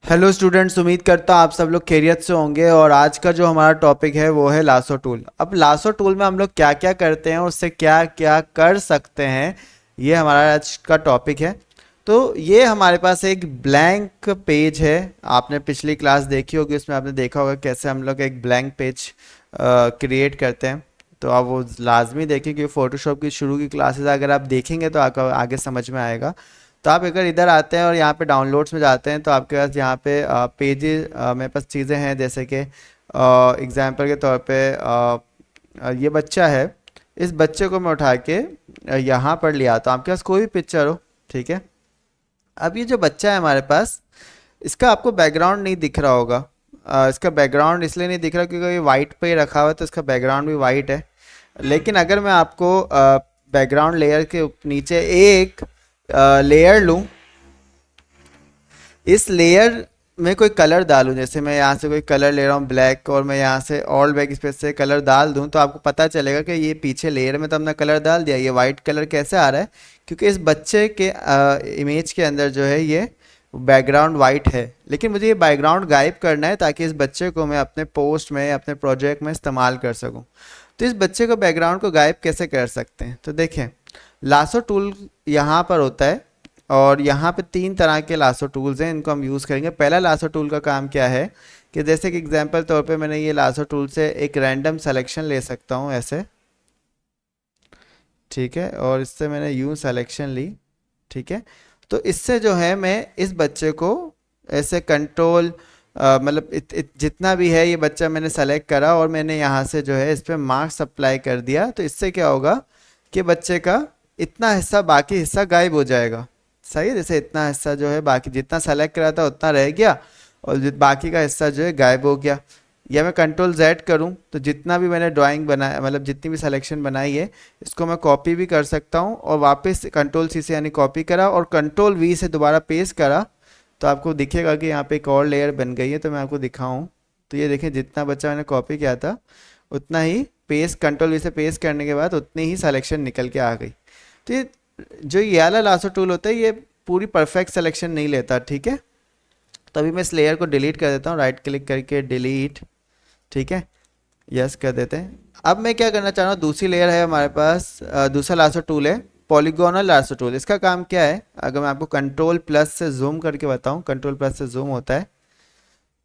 Hello students, उम्मीद करता हूँ आप सब लोग खैरियत से होंगे। और आज का जो हमारा टॉपिक है वो है लासो टूल। अब लासो टूल में हम लोग क्या क्या करते हैं और उससे क्या क्या कर सकते हैं, ये हमारा आज का टॉपिक है। तो ये हमारे पास एक ब्लैंक पेज है। आपने पिछली क्लास देखी होगी, उसमें आपने देखा होगा कैसे हम लोग एक ब्लैंक पेज क्रिएट करते हैं। तो आप वो लाजमी देखें, क्योंकि फ़ोटोशॉप की शुरू की क्लासेस अगर आप देखेंगे तो आपको आगे समझ में आएगा। तो आप अगर इधर आते हैं और यहाँ पे डाउनलोड्स में जाते हैं तो आपके पास यहाँ पे पेजेस, मेरे पास चीज़ें हैं जैसे कि एग्जांपल के तौर पे ये बच्चा है। इस बच्चे को मैं उठा के यहाँ पर ले आता हूँ। आपके पास कोई भी पिक्चर हो, ठीक है। अब ये जो बच्चा है हमारे पास, इसका आपको बैकग्राउंड नहीं दिख रहा होगा। इसका बैकग्राउंड इसलिए नहीं दिख रहा क्योंकि ये वाइट पे ही रखा हुआ है, तो इसका बैकग्राउंड भी वाइट है। लेकिन अगर मैं आपको बैकग्राउंड लेयर के नीचे एक लेयर लूँ, इस लेयर में कोई कलर डालूं, जैसे मैं यहाँ से कोई कलर ले रहा हूँ ब्लैक, और मैं यहाँ से ऑल बैक स्पेस से कलर डाल दूँ, तो आपको पता चलेगा कि ये पीछे लेयर में तो हमने कलर डाल दिया। ये वाइट कलर कैसे आ रहा है? क्योंकि इस बच्चे के इमेज के अंदर जो है ये बैकग्राउंड वाइट है। लेकिन मुझे ये बैकग्राउंड गायब करना है ताकि इस बच्चे को मैं अपने पोस्ट में, अपने प्रोजेक्ट में इस्तेमाल कर सकूँ। तो इस बच्चे को बैकग्राउंड को गायब कैसे कर सकते हैं? तो देखें, लासो टूल यहाँ पर होता है और यहाँ पे तीन तरह के लासो टूल्स हैं, इनको हम यूज़ करेंगे। पहला लासो टूल का काम क्या है कि जैसे कि एग्जांपल तौर पे मैंने ये लासो टूल से एक रैंडम सिलेक्शन ले सकता हूँ ऐसे, ठीक है। और इससे मैंने यूं सिलेक्शन ली, ठीक है। तो इससे जो है मैं इस बच्चे को ऐसे कंट्रोल, मतलब जितना भी है ये बच्चा मैंने सेलेक्ट करा और मैंने यहाँ से जो है इस पर मार्क्स अप्लाई कर दिया। तो इससे क्या होगा कि बच्चे का इतना हिस्सा, बाकी हिस्सा गायब हो जाएगा। सही है, जैसे इतना हिस्सा जो है, बाकी जितना सेलेक्ट करा था उतना रह गया और बाकी का हिस्सा जो है गायब हो गया। या मैं कंट्रोल जेड करूं तो जितना भी मैंने ड्राइंग बनाया, मतलब जितनी भी सिलेक्शन बनाई है, इसको मैं कॉपी भी कर सकता हूं और वापस कंट्रोल सी से यानी कॉपी करा और कंट्रोल वी से दोबारा पेस्ट करा, तो आपको दिखेगा कि यहाँ पे एक और लेयर बन गई है। तो मैं आपको दिखाऊं तो ये देखें, जितना बच्चा मैंने कॉपी किया था उतना ही पेस्ट, कंट्रोल वी से पेस्ट करने के बाद उतनी ही सिलेक्शन निकल के आ गई। तो ये जो ये वाला लासो टूल होता है ये पूरी परफेक्ट सिलेक्शन नहीं लेता, ठीक है। तो अभी मैं इस लेयर को डिलीट कर देता हूँ, राइट क्लिक करके डिलीट, ठीक है, यस कर देते हैं। अब मैं क्या करना चाह रहा हूँ, दूसरी लेयर है हमारे पास, दूसरा लासो टूल है पॉलीगोनल लासो टूल। इसका काम क्या है, अगर मैं आपको कंट्रोल प्लस से जूम करके बताऊँ, कंट्रोल प्लस से जूम होता है।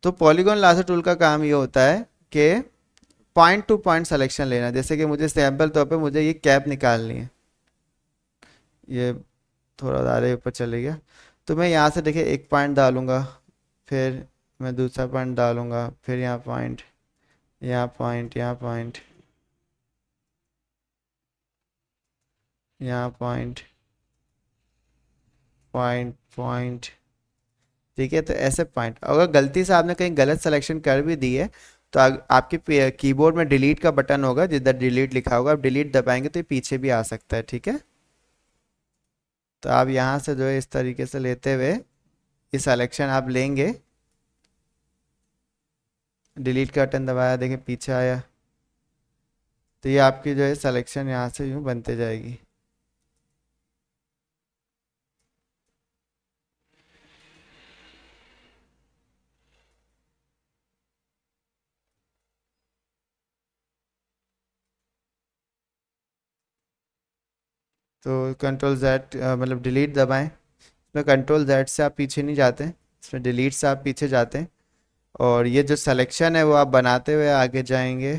तो पॉलीगोन लासो टूल का काम ये होता है कि पॉइंट टू पॉइंट सिलेक्शन लेना। जैसे कि मुझे सैम्पल तौर पे मुझे ये कैप निकालनी है, ये थोड़ा ज़्यादा ऊपर चले गया। तो मैं यहाँ से देखिए एक पॉइंट डालूंगा, फिर मैं दूसरा पॉइंट डालूंगा, फिर यहाँ पॉइंट, यहाँ पॉइंट, यहाँ पॉइंट, यहाँ पॉइंट, पॉइंट, पॉइंट, ठीक है। तो ऐसे पॉइंट, अगर गलती से आपने कहीं गलत सिलेक्शन कर भी दी है तो आपके कीबोर्ड में डिलीट का बटन होगा, जिधर डिलीट लिखा होगा, आप डिलीट दबाएंगे तो ये पीछे भी आ सकता है, ठीक है। तो आप यहाँ से जो है इस तरीके से लेते हुए ये सिलेक्शन आप लेंगे, डिलीट का बटन दबाया, देखें पीछे आया। तो ये आपकी जो है सिलेक्शन यहाँ से यूँ बनते जाएगी। तो कंट्रोल जेड, मतलब डिलीट दबाएं। इसमें कंट्रोल जेड से आप पीछे नहीं जाते, इसमें डिलीट से आप पीछे जाते हैं और ये जो सिलेक्शन है वो आप बनाते हुए आगे जाएंगे।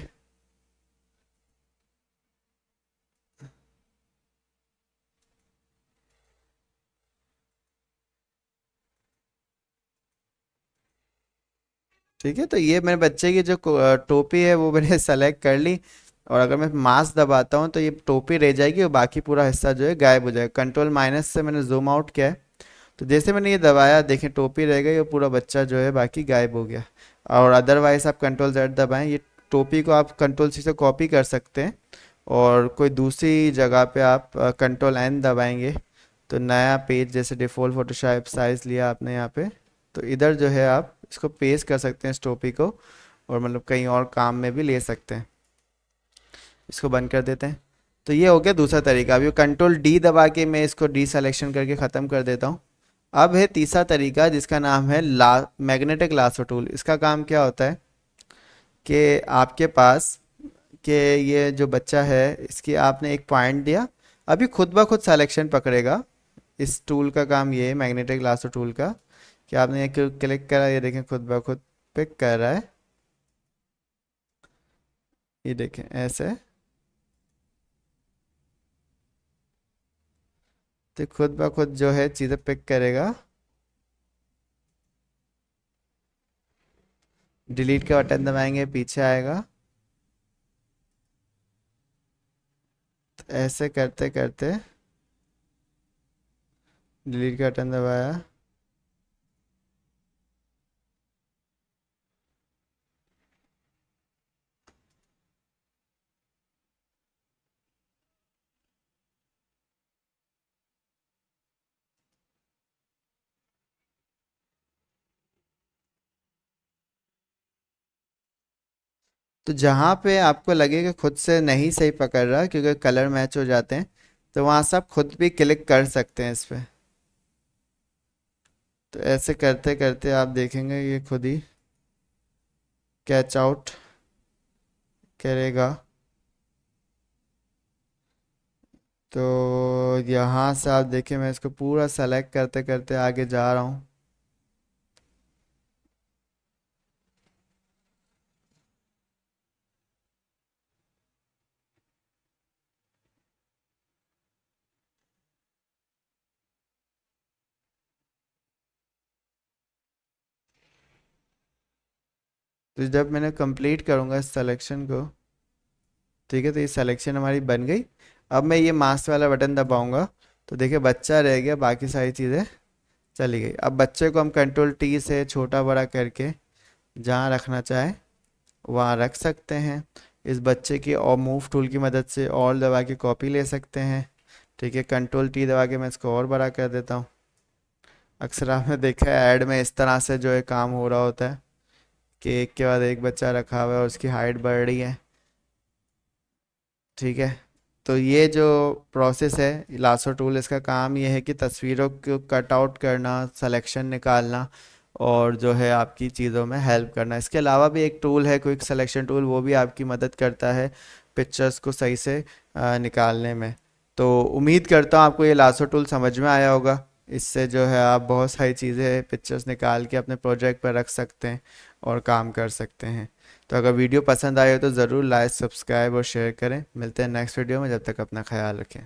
ठीक है, तो ये मेरे बच्चे की जो टोपी है वो मैंने सेलेक्ट कर ली। और अगर मैं माउस दबाता हूँ तो ये टोपी रह जाएगी और बाकी पूरा हिस्सा जो है गायब हो जाएगा। कंट्रोल माइनस से मैंने जूम आउट किया है, तो जैसे मैंने ये दबाया देखें टोपी रह गई और पूरा बच्चा जो है बाकी गायब हो गया। और अदरवाइज आप कंट्रोल जेड दबाएं, ये टोपी को आप कंट्रोल सी से कॉपी कर सकते हैं और कोई दूसरी जगह पे आप कंट्रोल एन दबाएंगे तो नया पेज, जैसे डिफ़ॉल्ट फोटोशॉप साइज लिया आपने यहाँ पे, तो इधर जो है आप इसको पेस्ट कर सकते हैं इस टोपी को, और मतलब कहीं और काम में भी ले सकते हैं। इसको बंद कर देते हैं। तो ये हो गया दूसरा तरीका। अभी कंट्रोल डी दबा के मैं इसको डी सेलेक्शन करके ख़त्म कर देता हूँ। अब है तीसरा तरीका जिसका नाम है मैग्नेटिक लासो टूल। इसका काम क्या होता है कि आपके पास कि ये जो बच्चा है इसकी आपने एक पॉइंट दिया, अभी खुद ब खुद सिलेक्शन पकड़ेगा। इस टूल का काम ये है, मैग्नेटिक लासो टूल का, कि आपने ये क्लिक करा, ये देखें खुद ब खुद पिक कर रहा है। ये देखें ऐसे, तो खुद ब खुद जो है चीज़ें पिक करेगा। डिलीट का बटन दबाएंगे, पीछे आएगा। तो ऐसे करते करते डिलीट का बटन दबाया, तो जहाँ पे आपको लगे कि खुद से नहीं सही पकड़ रहा क्योंकि कलर मैच हो जाते हैं, तो वहाँ से आप खुद भी क्लिक कर सकते हैं इस पे। तो ऐसे करते करते आप देखेंगे ये खुद ही कैच आउट करेगा। तो यहाँ से आप देखें, मैं इसको पूरा सेलेक्ट करते करते आगे जा रहा हूँ। तो जब मैंने कंप्लीट करूँगा इस सिलेक्शन को, ठीक है, तो ये सिलेक्शन हमारी बन गई। अब मैं ये मास्क वाला बटन दबाऊंगा, तो देखिए बच्चा रह गया, बाकी सारी चीज़ें चली गई। अब बच्चे को हम कंट्रोल टी से छोटा बड़ा करके जहाँ रखना चाहे वहाँ रख सकते हैं। इस बच्चे की और मूव टूल की मदद से और दबा के कॉपी ले सकते हैं। ठीक है, कंट्रोल टी दबा के मैं इसको और बड़ा कर देता हूँ। अक्सर आपने देखा है ऐड में इस तरह से जो है काम हो रहा होता है कि एक के बाद एक बच्चा रखा हुआ है और उसकी हाइट बढ़ रही है। ठीक है, तो ये जो प्रोसेस है लासो टूल, इसका काम ये है कि तस्वीरों को कट आउट करना, सिलेक्शन निकालना और जो है आपकी चीज़ों में हेल्प करना। इसके अलावा भी एक टूल है क्विक सिलेक्शन टूल, वो भी आपकी मदद करता है पिक्चर्स को सही से निकालने में। तो उम्मीद करता हूँ आपको ये लासो टूल समझ में आया होगा। इससे जो है आप बहुत सारी चीज़ें पिक्चर्स निकाल के अपने प्रोजेक्ट पर रख सकते हैं और काम कर सकते हैं। तो अगर वीडियो पसंद आए हो तो ज़रूर लाइक, सब्सक्राइब और शेयर करें। मिलते हैं नेक्स्ट वीडियो में, जब तक अपना ख्याल रखें।